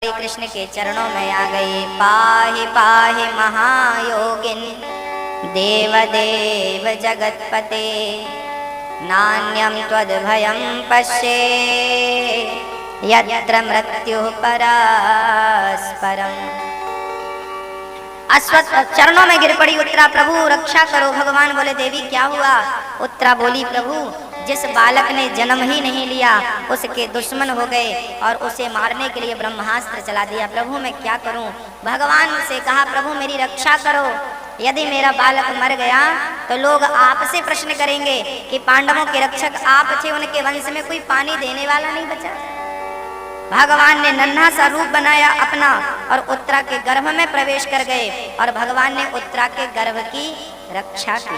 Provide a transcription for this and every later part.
दौड़ी कृष्ण के चरणों में आ गई। पाहि पाहि महायोगिन देवदेव जगतपते, नान्यं त्वद्भयं पश्ये यत्र मृत्युः परस्परम्। अश्वत्थ चरणों में गिर पड़ी उत्तरा, प्रभु रक्षा करो। भगवान बोले देवी क्या हुआ? उत्तरा बोली प्रभु जिस बालक ने जन्म ही नहीं लिया उसके दुश्मन हो गए और उसे मारने के लिए ब्रह्मास्त्र चला दिया। प्रभु मैं क्या करूं? भगवान से कहा प्रभु मेरी रक्षा करो, यदि मेरा बालक मर गया तो लोग आपसे प्रश्न करेंगे कि पांडवों के रक्षक आप थे, उनके वंश में कोई पानी देने वाला नहीं बचा। भगवान ने नन्हा सा रूप बनाया अपना और उत्तरा के गर्भ में प्रवेश कर गए और भगवान ने उत्तरा के गर्भ की रक्षा की।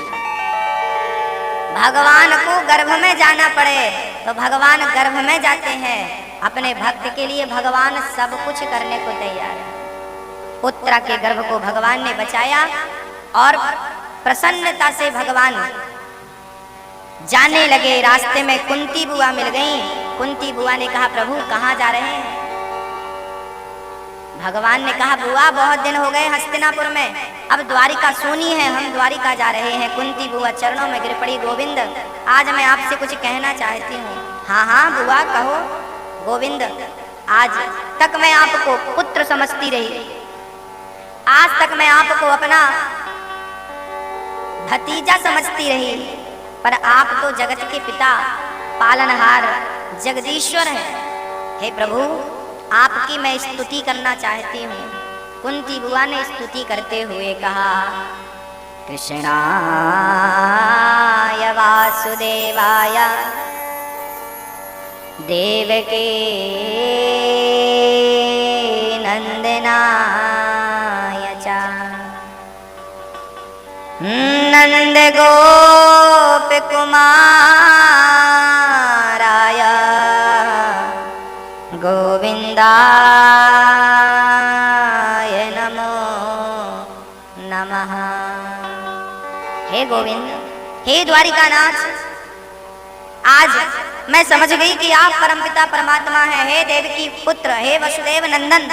भगवान को गर्भ में जाना पड़े तो भगवान गर्भ में जाते हैं। अपने भक्त के लिए भगवान सब कुछ करने को तैयार है। उत्तरा के गर्भ को भगवान ने बचाया और प्रसन्नता से भगवान जाने लगे। रास्ते में कुंती बुआ मिल गई। कुंती बुआ ने कहा प्रभु कहाँ जा रहे हैं? भगवान ने कहा बुआ बहुत दिन हो गए हस्तिनापुर में, अब द्वारिका सोनी है, हम द्वारिका जा रहे हैं। कुंती बुआ चरणों में गिर पड़ी, गोविंद आज मैं आपसे कुछ कहना चाहती हूँ। हाँ हाँ बुआ कहो। गोविंद आज तक मैं आपको पुत्र समझती रही, आज तक मैं आपको अपना भतीजा समझती रही, पर आप तो जगत के पिता पालनहार जगदीश्वर हैं। हे प्रभु आपकी मैं स्तुति करना चाहती हूँ। कुंती बुआ ने स्तुति करते हुए कहा कृष्णाय वासुदेवाय देवकी नंदनाय च नंद गोप कुमाराय गोविंदाय नमो नमः। हे गोविंद, हे द्वारिकानाथ, आज मैं समझ गई कि आप परमपिता परमात्मा हैं। हे देवकी पुत्र, हे वसुदेव नंदन,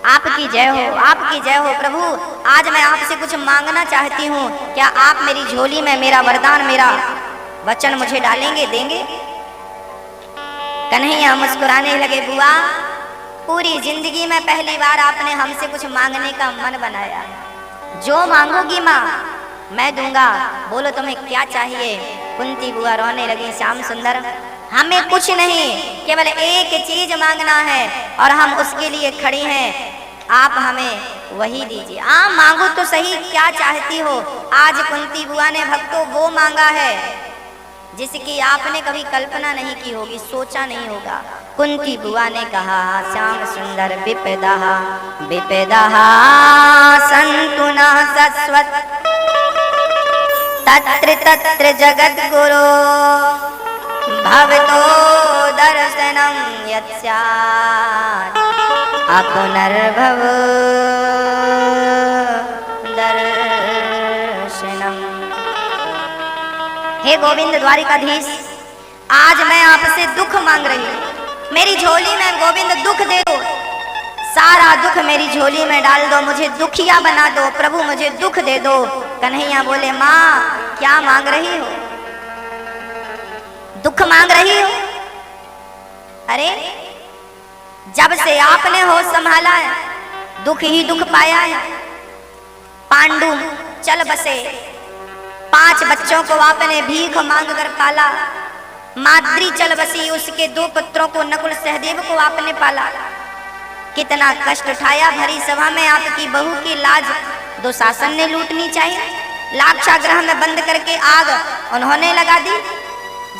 आपकी जय हो, आपकी जय हो। प्रभु आज मैं आपसे कुछ मांगना चाहती हूँ, क्या आप मेरी झोली में मेरा वरदान, मेरा वचन मुझे डालेंगे, देंगे? कन्हैया मुस्कुराने लगे। बुआ पूरी जिंदगी में पहली बार आपने हमसे कुछ मांगने का मन बनाया। जो मांगोगी माँ मैं दूंगा, बोलो तुम्हें क्या चाहिए? कुंती बुआ रोने लगी। श्याम सुंदर हमें कुछ नहीं, केवल एक चीज मांगना है और हम उसके लिए खड़ी हैं, आप हमें वही दीजिए। मांगो तो सही, क्या चाहती हो? आज कुंती बुआ ने भक्तों वो मांगा है जिसकी आपने कभी कल्पना नहीं की होगी, सोचा नहीं होगा। कुंती बुआ ने कहा श्याम सुंदर विपदः विपदः सन्तु नः शश्वत् तत्र तत्र जगद्गुरो भवतो दर्शनं यत् स्यात् अपुनर्भव दर्शनम्। हे गोविंद द्वारिकाधीश, आज मैं आपसे दुख मांग रही हूँ। मेरी झोली में गोविंद दुख दे दो, सारा दुख मेरी झोली में डाल दो, मुझे दुखिया बना दो। प्रभु मुझे दुख दे दो। कन्हैया बोले माँ क्या मांग रही हो? दुख मांग रही हो? अरे जब से आपने होश संभाला है दुख ही दुख पाया है। पांडु चल बसे, 5 बच्चों को आपने भीख मांग कर पाला। माद्री चल बसी, उसके 2 पुत्रों को नकुल सहदेव को आपने पाला। कितना कष्ट उठाया, भरी सभा में आपकी बहू की लाज दुशासन ने लूटनी चाहिए। लाक्षागृह में बंद करके आग उन्होंने लगा दी,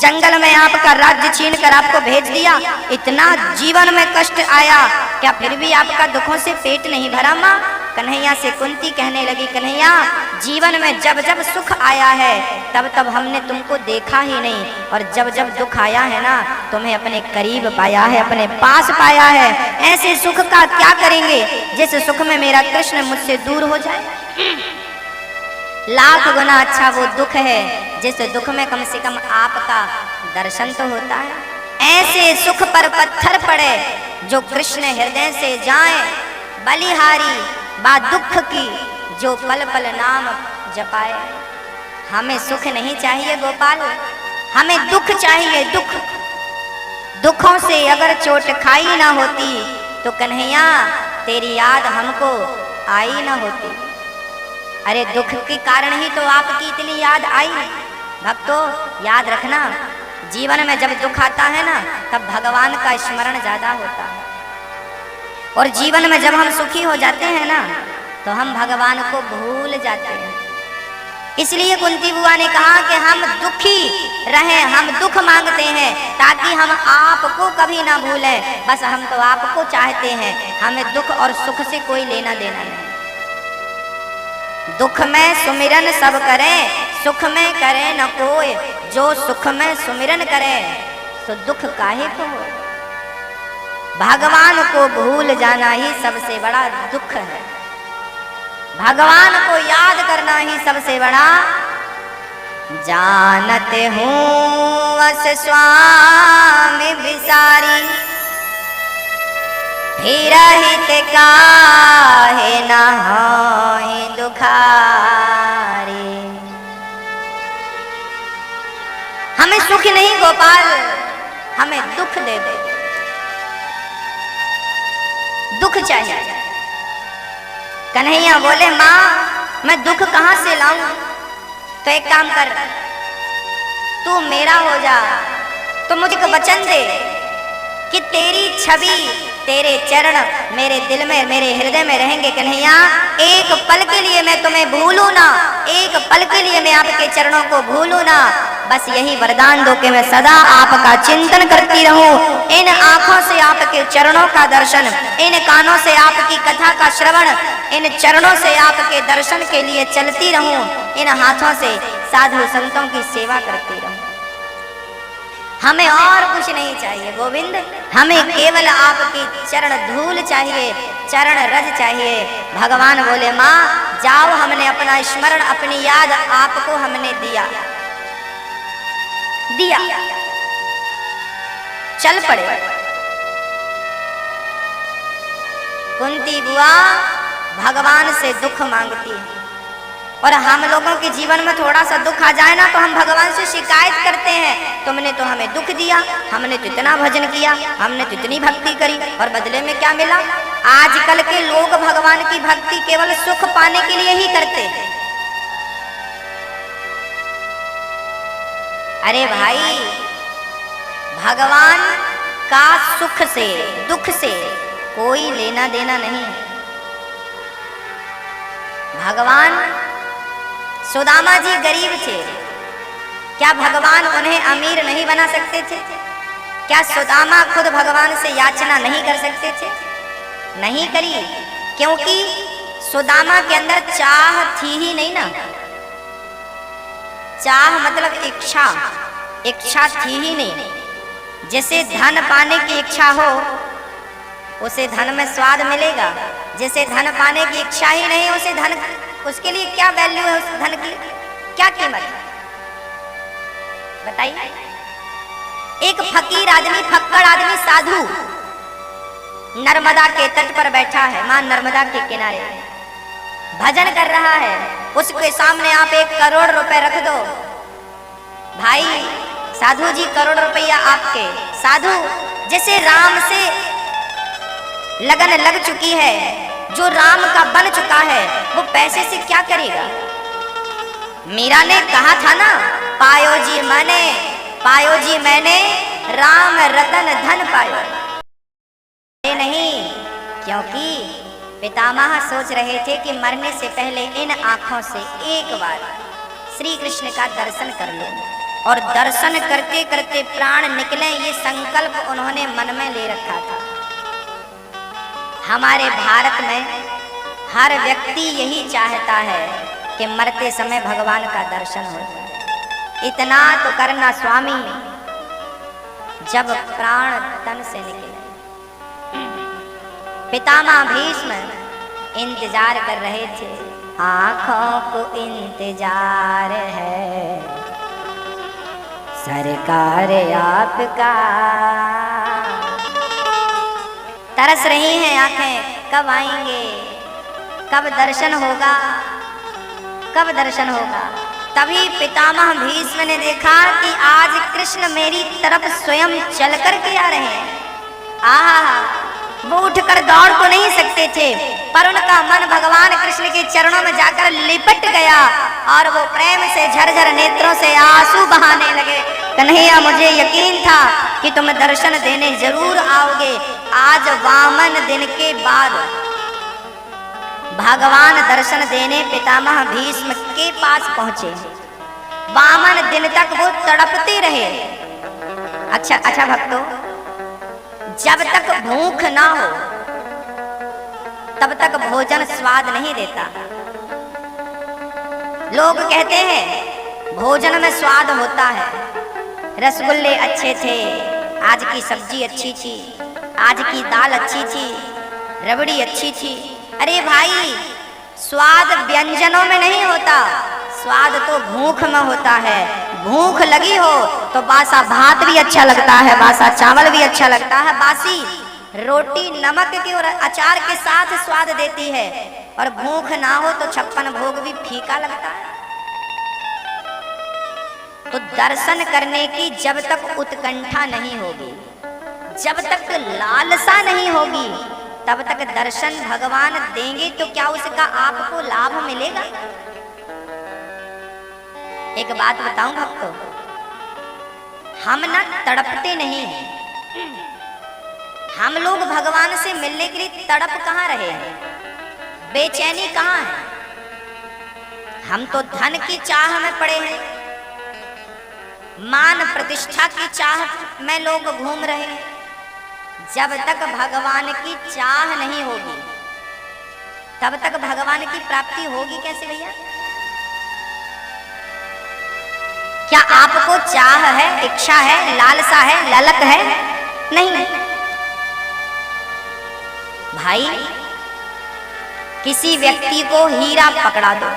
जंगल में आपका राज्य छीन कर आपको भेज दिया। इतना जीवन में कष्ट आया, क्या फिर भी आपका दुखों से पेट नहीं भरा माँ? कन्हैया से कुंती कहने लगी कन्हैया जीवन में जब जब सुख आया है तब तब हमने तुमको देखा ही नहीं, और जब जब दुख आया है ना तुम्हें अपने करीब पाया है, अपने पास पाया है। ऐसे सुख का क्या करेंगे जिस सुख में मेरा कृष्ण मुझसे दूर हो जाए? लाख गुना अच्छा वो दुख है जिस दुख में कम से कम आपका दर्शन तो होता है। ऐसे सुख पर पत्थर पड़े जो कृष्ण हृदय से जाए, बलिहारी बा दुख की जो पल पल नाम जपाए। हमें सुख नहीं चाहिए गोपाल, हमें दुख चाहिए, दुख। दुखों से अगर चोट खाई ना होती तो कन्हैया तेरी याद हमको आई ना होती। अरे दुख के कारण ही तो आपकी इतनी याद आई। भक्तों याद रखना, जीवन में जब दुख आता है ना तब भगवान का स्मरण ज्यादा होता है, और जीवन में जब हम सुखी हो जाते हैं ना तो हम भगवान को भूल जाते हैं। इसलिए कुंती बुआ ने कहा कि हम दुखी रहें, हम दुख मांगते हैं ताकि हम आपको कभी ना भूलें। बस हम तो आपको चाहते हैं, हमें दुख और सुख से कोई लेना देना नहीं। दुख में सुमिरन सब करें, सुख में करे न कोई। जो सुख में सुमिरन करे तो दुख काहे को हो। भगवान को भूल जाना ही सबसे बड़ा दुख है, भगवान को याद करना ही सबसे बड़ा। जानते हूँ अस स्वामी बिसारी, फिर हित काहे न होई दुखारी। हमें सुख नहीं गोपाल, हमें दुख दे दे, दुख चाहिए। कन्हैया बोले माँ मैं दुख कहाँ से लाऊं? तो एक काम कर, तू मेरा हो जा, तो मुझे को वचन दे कि तेरी छवि तेरे चरण मेरे दिल में मेरे हृदय में रहेंगे। कन्हैया एक पल के लिए मैं तुम्हें भूलूं ना, एक पल के लिए मैं आपके चरणों को भूलूं ना। बस यही वरदान दो कि मैं सदा आपका चिंतन करती रहूं, इन आंखों से आपके चरणों का दर्शन, इन कानों से आपकी कथा का श्रवण, इन चरणों से आपके दर्शन के लिए चलती रहूं, इन हाथों से साधु संतों की सेवा करती रहूं। हमें और कुछ नहीं चाहिए गोविंद, हमें केवल आपकी चरण धूल चाहिए, चरण रज चाहिए। भगवान बोले माँ जाओ, हमने अपना स्मरण अपनी याद आपको हमने दिया, चल पड़े। कुंती बुआ भगवान से दुख मांगती है, और हम लोगों के जीवन में थोड़ा सा दुख आ जाए ना तो हम भगवान से शिकायत करते हैं, तुमने तो हमें दुख दिया, हमने तो इतना भजन किया, हमने तो इतनी भक्ति करी, और बदले में क्या मिला। आजकल के लोग भगवान की भक्ति केवल सुख पाने के लिए ही करते हैं। अरे भाई भगवान का सुख से दुख से कोई लेना देना नहीं है। भगवान सुदामा जी गरीब थे, क्या भगवान उन्हें अमीर नहीं बना सकते थे? क्या सुदामा खुद भगवान से याचना नहीं कर सकते थे? नहीं करी, क्योंकि सुदामा के अंदर चाह थी ही नहीं ना। चाह मतलब इच्छा, इच्छा थी ही नहीं। जैसे धन पाने की इच्छा हो उसे धन में स्वाद मिलेगा, जैसे धन पाने की इच्छा ही नहीं उसे धन, उसके लिए क्या वैल्यू है, उस धन की क्या कीमत है बताइए। एक फकीर आदमी, फक्कड़ आदमी, साधु नर्मदा के तट पर बैठा है, मां नर्मदा के किनारे भजन कर रहा है। उसके सामने आप 1 करोड़ रुपए रख दो, भाई साधु जी करोड़ रुपया आपके। साधु जैसे राम से लगन लग चुकी है, जो राम का बन चुका है, वो पैसे से क्या करेगा। मीरा ने कहा था ना, पायो जी मैंने राम रतन धन पायो। नहीं, क्योंकि पितामह सोच रहे थे कि मरने से पहले इन आंखों से एक बार श्री कृष्ण का दर्शन कर लो, और दर्शन करते करते प्राण निकले, ये संकल्प उन्होंने मन में ले रखा था। हमारे भारत में हर व्यक्ति यही चाहता है कि मरते समय भगवान का दर्शन हो जाए। इतना तो करना स्वामी, जब प्राण तन से निकले। पितामह भीष्म इंतजार कर रहे थे, आंखों को इंतजार है सरकार आपका। तरस रही हैं आंखें, कब आएंगे, कब दर्शन होगा, कब दर्शन होगा। तभी पितामह भीष्म ने देखा कि आज कृष्ण मेरी तरफ स्वयं चल कर के आ रहे हैं। आहा, वो उठकर दौड़ तो नहीं सकते थे, पर उनका मन भगवान कृष्ण के चरणों में जाकर लिपट गया और वो प्रेम से झरझर नेत्रों से आंसू बहाने लगे। कन्हैया, मुझे यकीन था कि तुम दर्शन देने जरूर आओगे। आज वामन दिन के बाद भगवान दर्शन देने पितामह भीष्म के पास पहुंचे। वामन दिन तक वो तड़पते रहे। अच्छा भक्तों, जब तक भूख ना हो तब तक भोजन स्वाद नहीं देता। लोग कहते हैं भोजन में स्वाद होता है। रसगुल्ले अच्छे थे, आज की सब्जी अच्छी थी, आज की दाल अच्छी थी, रबड़ी अच्छी थी। अरे भाई, स्वाद व्यंजनों में नहीं होता, स्वाद तो भूख में होता है। भूख लगी हो तो बासा भात भी अच्छा लगता है, बासा चावल भी अच्छा लगता है, बासी रोटी नमक के और अचार के साथ स्वाद देती है। और भूख ना हो तो 56 भोग भी फीका लगता है। तो दर्शन करने की जब तक उत्कंठा नहीं होगी, जब तक लालसा नहीं होगी, तब तक दर्शन भगवान देंगे तो क्या उसका आपको लाभ मिलेगा? एक बात बताऊं भक्तों, हम ना तड़पते नहीं हैं। हम लोग भगवान से मिलने के लिए तड़प कहां रहे हैं, बेचैनी कहां है? हम तो धन की चाह में पड़े हैं, मान प्रतिष्ठा की चाह में लोग घूम रहे हैं। जब तक भगवान की चाह नहीं होगी तब तक भगवान की प्राप्ति होगी कैसे भैया? क्या आपको चाह है, इच्छा है, लालसा है, ललक है? नहीं भाई, किसी व्यक्ति को हीरा पकड़ा दो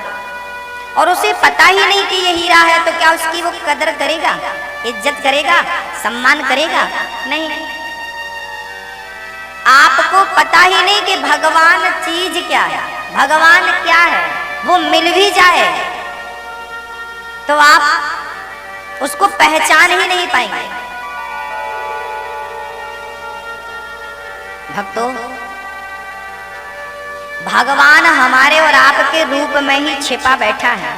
और उसे पता ही नहीं कि ये हीरा है, तो क्या उसकी वो कदर करेगा, इज्जत करेगा, सम्मान करेगा? नहीं। आपको पता ही नहीं कि भगवान चीज क्या है, भगवान क्या है, वो मिल भी जाए तो आप उसको पहचान ही नहीं पाएंगे। भक्तों, भगवान हमारे और आपके रूप में ही छिपा बैठा है।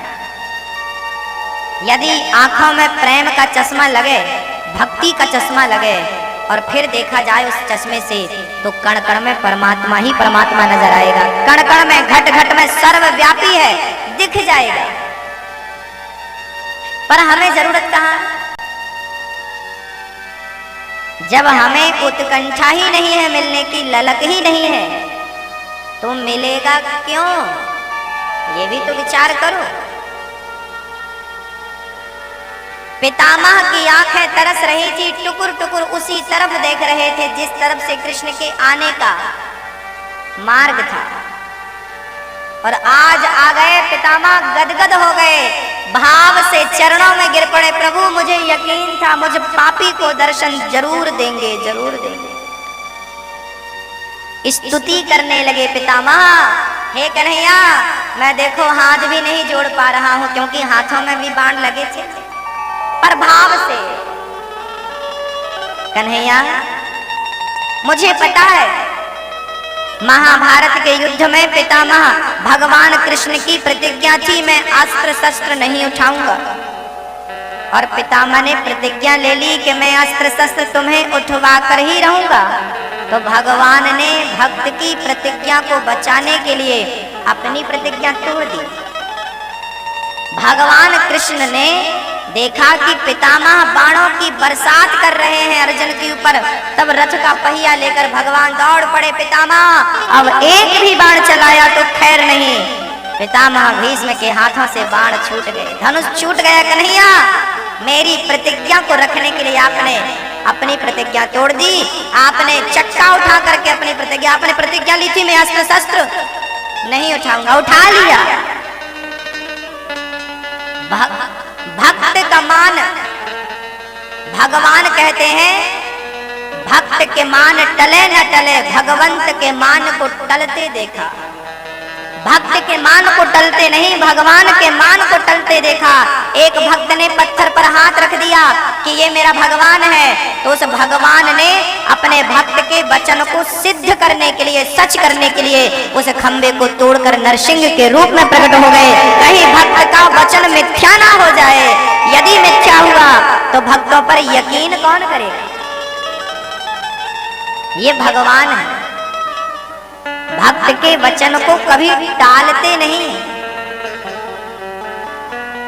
यदि आंखों में प्रेम का चश्मा लगे, भक्ति का चश्मा लगे और फिर देखा जाए उस चश्मे से, तो कण कण में परमात्मा ही परमात्मा नजर आएगा। कण कण में, घट घट में सर्वव्यापी है, दिख जाएगा। पर हमें जरूरत कहां? जब हमें उत्कंठा ही नहीं है मिलने की, ललक ही नहीं है, तो मिलेगा क्यों? ये भी तो विचार करो। पितामह की आंखें तरस रही थी, टुकुर टुकुर उसी तरफ देख रहे थे जिस तरफ से कृष्ण के आने का मार्ग था। और आज आ गए पितामह, गदगद हो गए, भाव से चरणों में गिर पड़े। प्रभु, मुझे यकीन था मुझ पापी को दर्शन जरूर देंगे, जरूर देंगे। स्तुति करने लगे पितामह, हे कन्हैया, मैं देखो हाथ भी नहीं जोड़ पा रहा हूं क्योंकि हाथों में भी बाण लगे थे। पर भाव से, कन्हैया, मुझे पता है महाभारत के युद्ध में पितामह भगवान कृष्ण की प्रतिज्ञा थी, मैं अस्त्र शस्त्र नहीं उठाऊंगा। और पितामह ने प्रतिज्ञा ले ली कि मैं अस्त्र शस्त्र तुम्हें उठवा कर ही रहूंगा। तो भगवान ने भक्त की प्रतिज्ञा को बचाने के लिए अपनी प्रतिज्ञा तोड़ दी। भगवान कृष्ण ने देखा कि पितामह बाणों की बरसात कर रहे हैं अर्जुन के ऊपर, तब रथ का पहिया लेकर भगवान दौड़ पड़े। पितामह अब एक भी बाण चलाया तो खैर नहीं। पितामह भीष्म के हाथों से बाण छूट गए, धनुष छूट गया। कन्हैया, मेरी प्रतिज्ञा को रखने के लिए आपने अपनी प्रतिज्ञा तोड़ दी। आपने चक्का उठा करके अपनी प्रतिज्ञा ली थी, मैं अस्त्र शस्त्र नहीं उठाऊंगा, उठा लिया। भक्त का मान भगवान कहते हैं भक्त के मान टले न टले, भगवंत के मान को टलते देखा। भक्त के मान को टलते नहीं, भगवान के मान को टलते देखा। एक भक्त ने पत्थर पर हाथ रख दिया कि ये मेरा भगवान है, तो उस भगवान ने अपने भक्त के वचन को सिद्ध करने के लिए, सच करने के लिए उस खंबे को तोड़कर नरसिंह के रूप में प्रकट हो गए। कहीं भक्त का वचन मिथ्या ना हो जाए। यदि मिथ्या हुआ तो भक्तों पर यकीन कौन करेगा? ये भगवान है, भक्त के वचन को कभी टालते नहीं,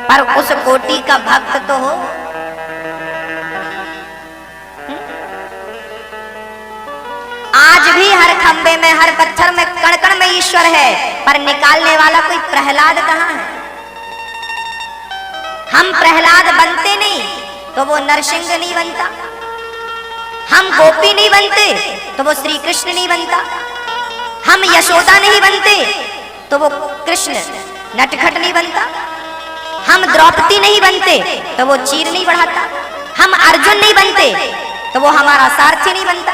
पर उस कोटि का भक्त तो हो। आज भी हर खंबे में, हर पत्थर में, कण कण में ईश्वर है, पर निकालने वाला कोई प्रहलाद कहाँ है? हम प्रहलाद बनते नहीं तो वो नरसिंह नहीं बनता, हम गोपी नहीं बनते तो वो श्री कृष्ण नहीं बनता, हम यशोदा नहीं बनते तो वो कृष्ण नटखट नहीं बनता, हम द्रौपदी नहीं बनते तो वो चीर नहीं बढ़ाता, हम अर्जुन नहीं बनते तो वो हमारा सारथी नहीं बनता।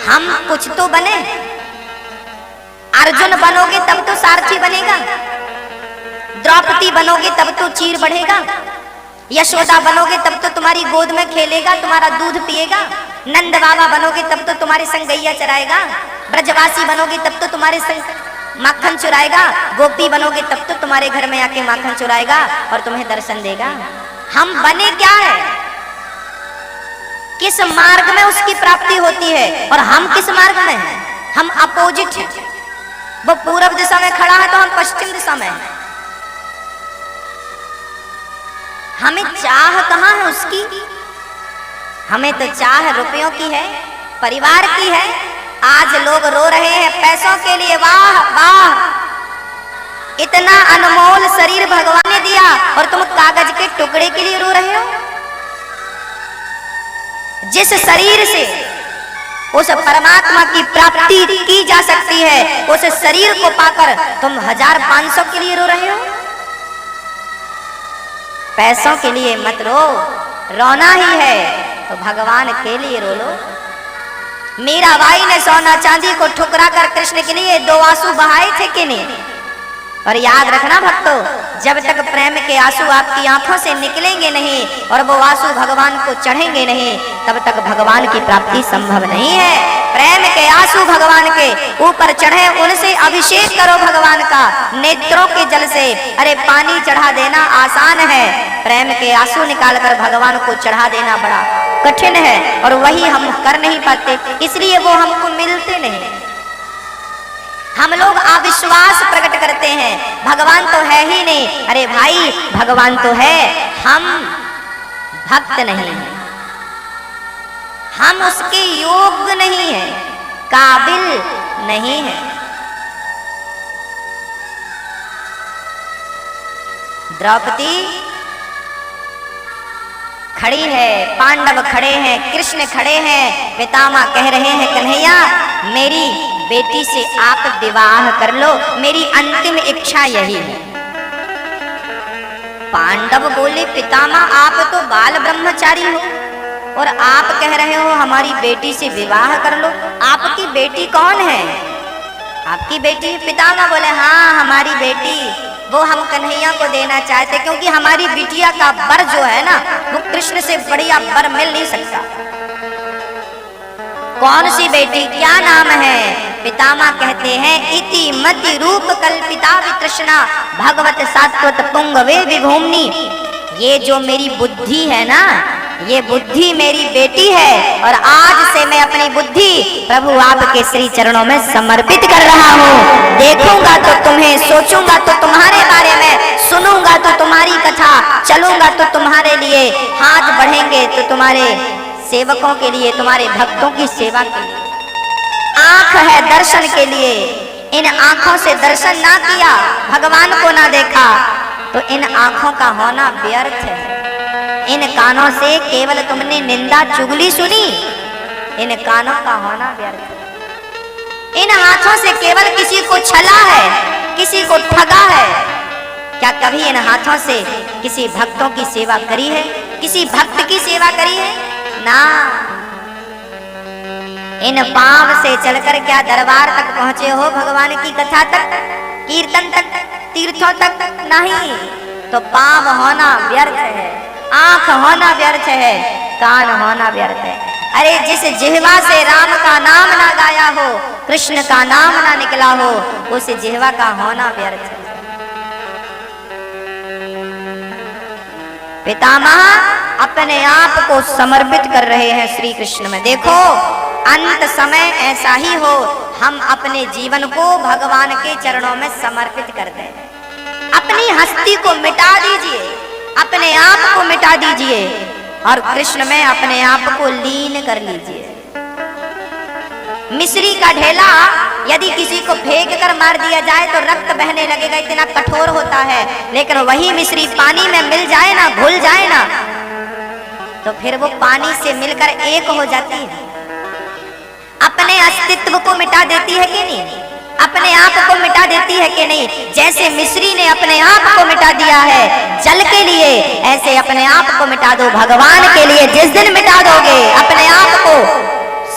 हम कुछ तो बने। अर्जुन बनोगे तब तो सारथी बनेगा, द्रौपदी बनोगे तब तो चीर बढ़ेगा, यशोदा बनोगे तब तो तुम्हारी गोद में खेलेगा, तुम्हारा दूध पिएगा, नंद बाबा बनोगे तब तो तुम्हारे संग गैया चराएगा, ब्रजवासी बनोगे तब तो तुम्हारे संग माखन चुराएगा, गोपी बनोगे तब तो तुम्हारे घर में आके माखन चुराएगा और तुम्हें दर्शन देगा। हम बने क्या है? किस मार्ग में उसकी प्राप्ति होती है और हम किस मार्ग में हैं? हम अपोजिट हैं। वो पूर्व दिशा में खड़ा है तो हम पश्चिम दिशा में हैं। हमें चाह कहाँ है उसकी? हमें तो चाह रुपयों की है, परिवार की है। आज लोग रो रहे हैं पैसों के लिए। वाह वाह, इतना अनमोल शरीर भगवान ने दिया और तुम कागज के टुकड़े के लिए रो रहे हो। जिस शरीर से उस परमात्मा की प्राप्ति की जा सकती है, उस शरीर को पाकर तुम 1500 के लिए रो रहे हो। पैसों के लिए मत रो, रोना ही है तो भगवान के लिए रो लो। मीराबाई ने सोना चांदी को ठुकरा कर कृष्ण के लिए 2 आंसू बहाए थे कि नहीं? और याद रखना भक्तों, जब तक प्रेम के आंसू आपकी आंखों से निकलेंगे नहीं और वो आंसू भगवान को चढ़ेंगे नहीं, तब तक भगवान की प्राप्ति संभव नहीं है। प्रेम के आंसू भगवान के ऊपर चढ़े, उनसे अभिषेक करो भगवान का नेत्रों के जल से। अरे पानी चढ़ा देना आसान है, प्रेम के आंसू निकालकर भगवान को चढ़ा देना बड़ा कठिन है, और वही हम कर नहीं पाते, इसलिए वो हमको मिलते नहीं। हम लोग अविश्वास प्रकट करते हैं, भगवान तो है ही नहीं। अरे भाई, भगवान तो है, हम भक्त नहीं हैं, हम उसके योग्य नहीं हैं, काबिल नहीं हैं। द्रौपदी खड़ी है, पांडव खड़े हैं, कृष्ण खड़े हैं, पितामह कह रहे हैं कन्हैया मेरी बेटी से आप विवाह कर लो, मेरी अंतिम इच्छा यही है। पांडव बोले पितामह आप तो बाल ब्रह्मचारी हो और आप कह रहे हो हमारी बेटी से विवाह कर लो। आपकी बेटी कौन है? आपकी बेटी? पितामह बोले हाँ हमारी बेटी, वो हम कन्हैया को देना चाहते, क्योंकि हमारी बिटिया का वर जो है ना, वो कृष्ण से बढ़िया वर मिल नहीं सकता। कौन सी बेटी, क्या नाम है? पितामह कहते हैं इति मति रूप कल्पिता वितृष्णा भगवत सात्वत पुंगवे विभूमि। ये जो मेरी बुद्धि है ना, ये बुद्धि मेरी बेटी है, और आज से मैं अपनी बुद्धि प्रभु आपके श्री चरणों में समर्पित कर रहा हूँ। देखूंगा तो तुम्हें, सोचूंगा तो तुम्हारे बारे में, सुनूंगा तो तुम्हारी कथा, चलूंगा तो तुम्हारे लिए, हाथ बढ़ेंगे तो तुम्हारे सेवकों के लिए, तुम्हारे भक्तों की सेवा के लिए। आंख है दर्शन के लिए, इन आंखों से दर्शन ना किया, भगवान को ना देखा, तो इन आंखों का होना व्यर्थ है। इन कानों से केवल तुमने निंदा चुगली सुनी, इन कानों का होना व्यर्थ है। इन हाथों से केवल किसी को छला है, किसी को ठगा है, क्या कभी इन हाथों से किसी भक्तों की सेवा करी है? किसी भक्त की सेवा करी है? ना। इन पांव से चलकर क्या दरबार तक पहुंचे हो? भगवान की कथा तक, कीर्तन तक, तीर्थों तक? नहीं। तो पांव होना व्यर्थ है, आंख होना व्यर्थ है, कान होना व्यर्थ है। अरे जिस जिह्वा से राम का नाम ना गाया हो, कृष्ण का नाम ना निकला हो, उस जिह्वा का होना व्यर्थ है। पितामह अपने आप को समर्पित कर रहे हैं श्री कृष्ण में। देखो अंत समय ऐसा ही हो, हम अपने जीवन को भगवान के चरणों में समर्पित कर दें। अपनी हस्ती को मिटा दीजिए, अपने आप को मिटा दीजिए और कृष्ण में अपने आप को लीन कर लीजिए। मिश्री का ढेला यदि किसी को फेंक कर मार दिया जाए तो रक्त बहने लगेगा, इतना कठोर होता है। लेकिन वही मिश्री पानी में मिल जाए ना, घुल जाए ना, तो फिर वो पानी से मिलकर एक हो जाती है, अपने अस्तित्व को मिटा देती है कि नहीं? अपने आप को मिटा देती है कि नहीं? जैसे मिश्री ने अपने आप को मिटा दिया है जल के लिए, ऐसे अपने आप को मिटा दो भगवान के लिए। जिस दिन मिटा दोगे, अपने आप को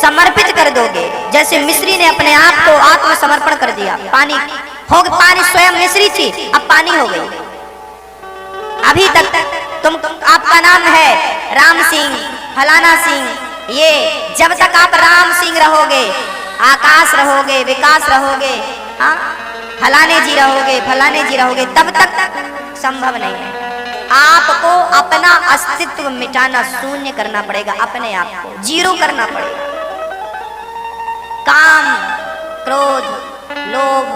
समर्पित कर दोगे, जैसे मिश्री ने अपने आप को आत्मसमर्पण कर दिया, पानी हो, पानी स्वयं मिश्री थी, अब पानी हो गई। अभी तक तुम आपका नाम है राम सिंह, फलाना सिंह, ये जब तक आप राम सिंह रहोगे, आकाश रहोगे, विकास रहोगे, हाँ फलाने जी रहोगे, फलाने जी रहोगे, तब तक संभव नहीं है। आपको अपना अस्तित्व मिटाना, शून्य करना पड़ेगा, अपने आप को जीरो करना पड़ेगा। काम, क्रोध, लोभ,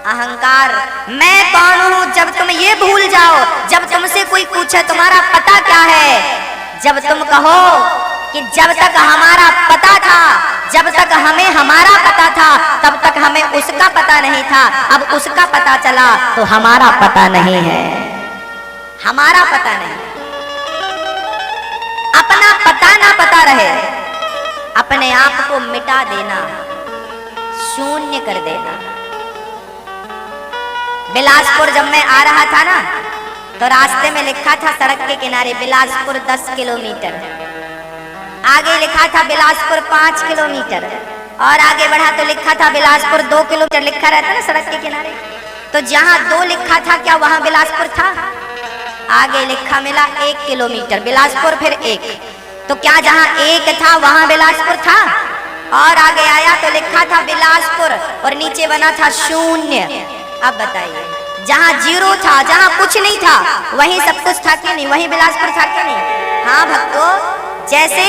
अहंकार, मैं कौन हूं, जब तुम ये भूल जाओ, जब तुमसे कोई पूछे तुम्हारा पता क्या है, जब तुम कहो कि जब तक हमारा पता था, जब तक हमें हमारा पता था, तब तक हमें उसका पता नहीं था, अब उसका पता चला तो हमारा पता नहीं है, हमारा पता नहीं। अपना पता ना पता रहे, अपने आप को मिटा देना, शून्य कर देना। बिलासपुर जब मैं आ रहा था ना, तो रास्ते में लिखा था सड़क के किनारे बिलासपुर 10 किलोमीटर, आगे लिखा था बिलासपुर 5 किलोमीटर, और आगे बढ़ा तो लिखा था बिलासपुर 2 किलोमीटर, लिखा रहता ना सड़क के किनारे। तो जहां 2 लिखा था क्या वहां बिलासपुर था? आगे लिखा मिला 1 किलोमीटर बिलासपुर, फिर 1, तो क्या जहां 1 था वहां बिलासपुर था? और आगे आया तो लिखा था बिलासपुर और नीचे बना था शून्य। अब बताइए, जहां जीरो था, जहां कुछ नहीं था, वहीं सब कुछ था कि नहीं? वहीं बिलासपुर था कि नहीं? हाँ भक्तों, जैसे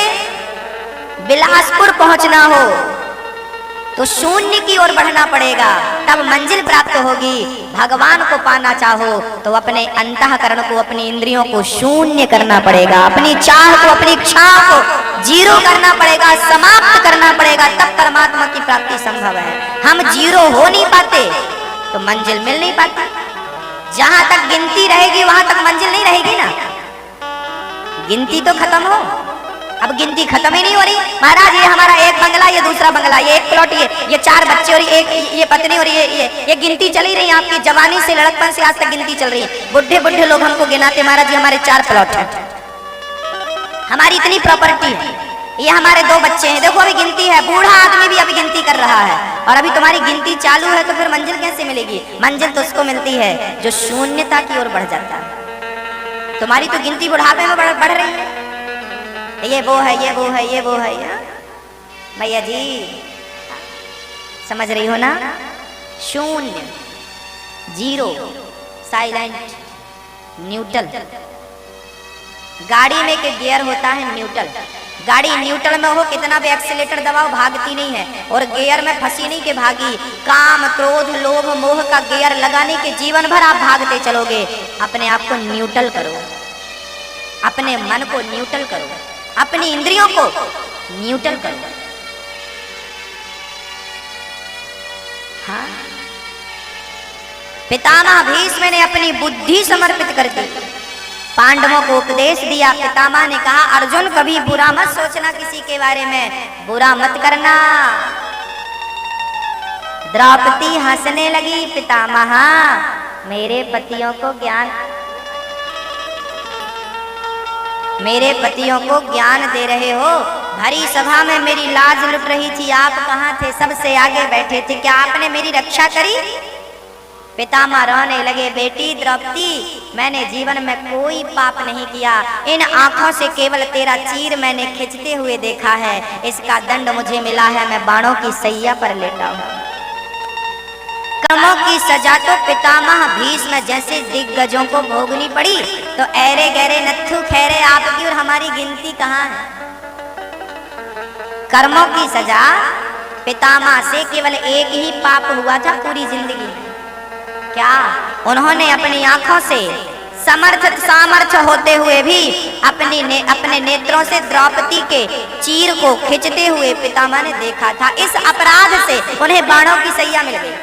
बिलासपुर पहुंचना हो तो शून्य की ओर बढ़ना पड़ेगा, तब मंजिल प्राप्त होगी। भगवान को पाना चाहो तो अपने अंतःकरण को, अपनी इंद्रियों को शून्य करना पड़ेगा, अपनी चाह को, अपनी इच्छा को जीरो करना पड़ेगा, समाप्त करना पड़ेगा, तब परमात्मा की प्राप्ति संभव है। हम जीरो हो नहीं पाते तो मंजिल मिल नहीं पाती। जहां तक गिनती रहेगी वहां तक मंजिल नहीं रहेगी ना। गिनती तो खत्म हो, अब गिनती खत्म ही नहीं हो रही। महाराज ये हमारा एक बंगला, ये दूसरा बंगला, ये एक प्लॉट, ये 4 बच्चे और ये पत्नी और ये गिनती चली रही है। आपकी जवानी से, लड़कपन से आज तक गिनती चल रही है। बुढ़े बुढ़े लोग हमको गिनाते, महाराज जी हमारे 4 प्लॉट है, हमारी इतनी प्रॉपर्टी है, ये हमारे 2 बच्चे हैं, देखो अभी गिनती है। बूढ़ा आदमी भी अभी गिनती कर रहा है और अभी तुम्हारी गिनती चालू है, तो फिर मंजिल कैसे मिलेगी? मंजिल तो उसको मिलती है जो शून्यता की ओर बढ़ जाता है। तुम्हारी तो गिनती बुढ़ापे में बढ़ रही है, ये वो है, ये वो है, ये वो है। भैया जी समझ रही हो ना? शून्य, जीरो, साइलेंट, न्यूट्रल। गाड़ी में के गियर होता है न्यूट्रल, गाड़ी न्यूट्रल में हो, कितना भी एक्सीलेटर दबाओ भागती नहीं है, और गियर में फंसी नहीं के भागी। काम, क्रोध, लोभ, मोह का गियर लगाने के जीवन भर आप भागते चलोगे। अपने आप को न्यूट्रल करो, अपने मन को न्यूट्रल करो, अपनी इंद्रियों को न्यूट्रल करो। हाँ, पितामह भीष्म ने अपनी बुद्धि समर्पित कर दी, पांडवों को उपदेश दिया। पितामह ने कहा अर्जुन कभी बुरा मत सोचना, किसी के बारे में बुरा मत करना। द्रौपदी हंसने लगी, पितामह मेरे पतियों को ज्ञान दे रहे हो। भरी सभा में मेरी लाज लुट रही थी, आप कहाँ थे? सबसे आगे बैठे थे, क्या आपने मेरी रक्षा करी? पितामह रोने लगे, बेटी द्रौपदी, मैंने जीवन में कोई पाप नहीं किया, इन आंखों से केवल तेरा चीर मैंने खींचते हुए देखा है, इसका दंड मुझे मिला है, मैं बाणों की सैया पर लेटा हूं। कर्मों की सजा तो पितामह भीष्म जैसे दिग्गजों को भोगनी पड़ी, तो ऐरे गहरे नत्थु खैरे आपकी और हमारी गिनती कहाँ है? कर्मों की सजा पितामह से केवल एक ही पाप हुआ था पूरी जिंदगी में। क्या? उन्होंने अपनी आंखों से सामर्थ्य होते हुए भी अपने नेत्रों से द्रौपदी के चीर को खींचते हुए पितामह ने देखा था। इस अपराध से उन्हें बाणों की सैया मिल गई।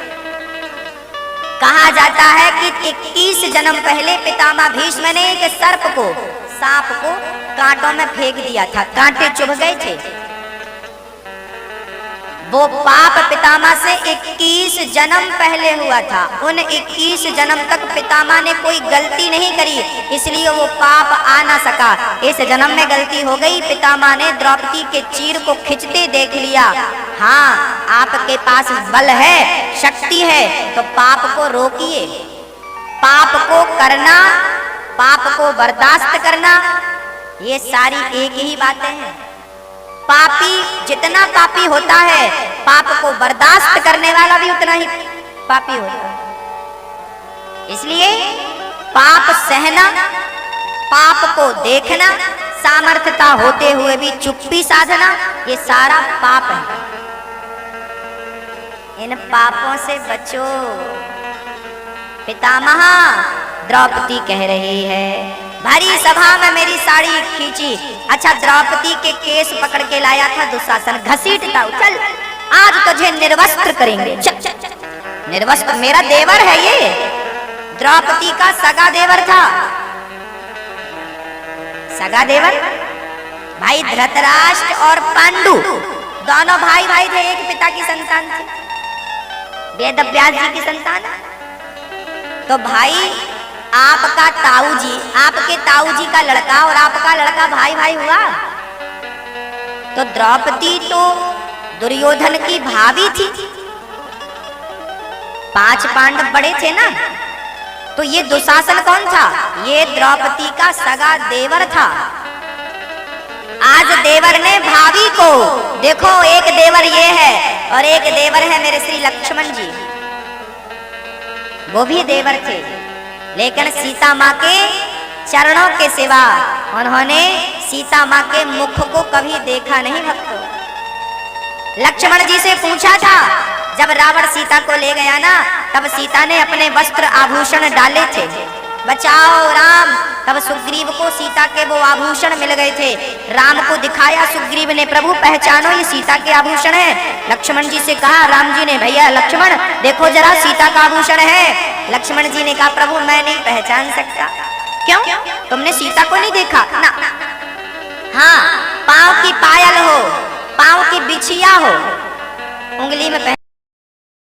कहा जाता है कि 21 जन्म पहले पितामह भीष्म ने एक सांप को कांटों में फेंक दिया था, कांटे चुभ गए थे। वो पाप पितामह से 21 जन्म पहले हुआ था। उन 21 जन्म तक पितामह ने कोई गलती नहीं करी, इसलिए वो पाप आ ना सका। इस जन्म में गलती हो गई, पितामह ने द्रौपदी के चीर को खींचते देख लिया। हाँ, आपके पास बल है, शक्ति है, तो पाप को रोकिए। पाप को करना, पाप को बर्दाश्त करना, ये सारी एक ही बातें हैं। पापी जितना पापी होता है, पाप को बर्दाश्त करने वाला भी उतना ही पापी होता है। इसलिए पाप सहना, पाप को देखना, सामर्थ्यता होते हुए भी चुप्पी साधना, ये सारा पाप है। इन पापों से बचो। पितामह द्रौपदी कह रही है, भरी सभा में मेरी साड़ी खींची। अच्छा, द्रौपदी के केस पकड़ के लाया था दुशासन, घसीटता, चल आज तुझे निर्वस्त्र करेंगे। निर्वस्त्र? मेरा देवर है ये, द्रौपदी का सगा देवर था। सगा देवर भाई धृतराष्ट्र और पांडु दोनों भाई थे, एक पिता की संतान थी, वेदव्यास जी की संतान। तो भाई आपका ताऊ जी, आपके ताऊ जी का लड़का और आपका लड़का भाई हुआ। तो द्रौपदी तो दुर्योधन की भाभी थी, 5 पांडव बड़े थे ना। तो ये दुशासन कौन था? ये द्रौपदी का सगा देवर था। आज देवर ने भाभी को, देखो एक देवर ये है और एक देवर है मेरे श्री लक्ष्मण जी, वो भी देवर थे, लेकिन सीता माँ के चरणों के सिवा उन्होंने सीता माँ के मुख को कभी देखा नहीं। भक्तों, लक्ष्मण जी से पूछा था, जब रावण सीता को ले गया ना, तब सीता ने अपने वस्त्र आभूषण डाले थे, बचाओ राम। तब सुग्रीव को सीता के वो आभूषण मिल गए थे। राम को दिखाया सुग्रीव ने, प्रभु पहचानो ये सीता के आभूषण है। लक्ष्मण जी से कहा, राम जी ने, भैया लक्ष्मण देखो जरा सीता का आभूषण है। लक्ष्मण जी ने कहा, प्रभु मैं नहीं पहचान सकता। क्यों? तुमने सीता को नहीं देखा ना? हाँ, पांव की पायल हो, पांव की बिछिया हो, उंगली में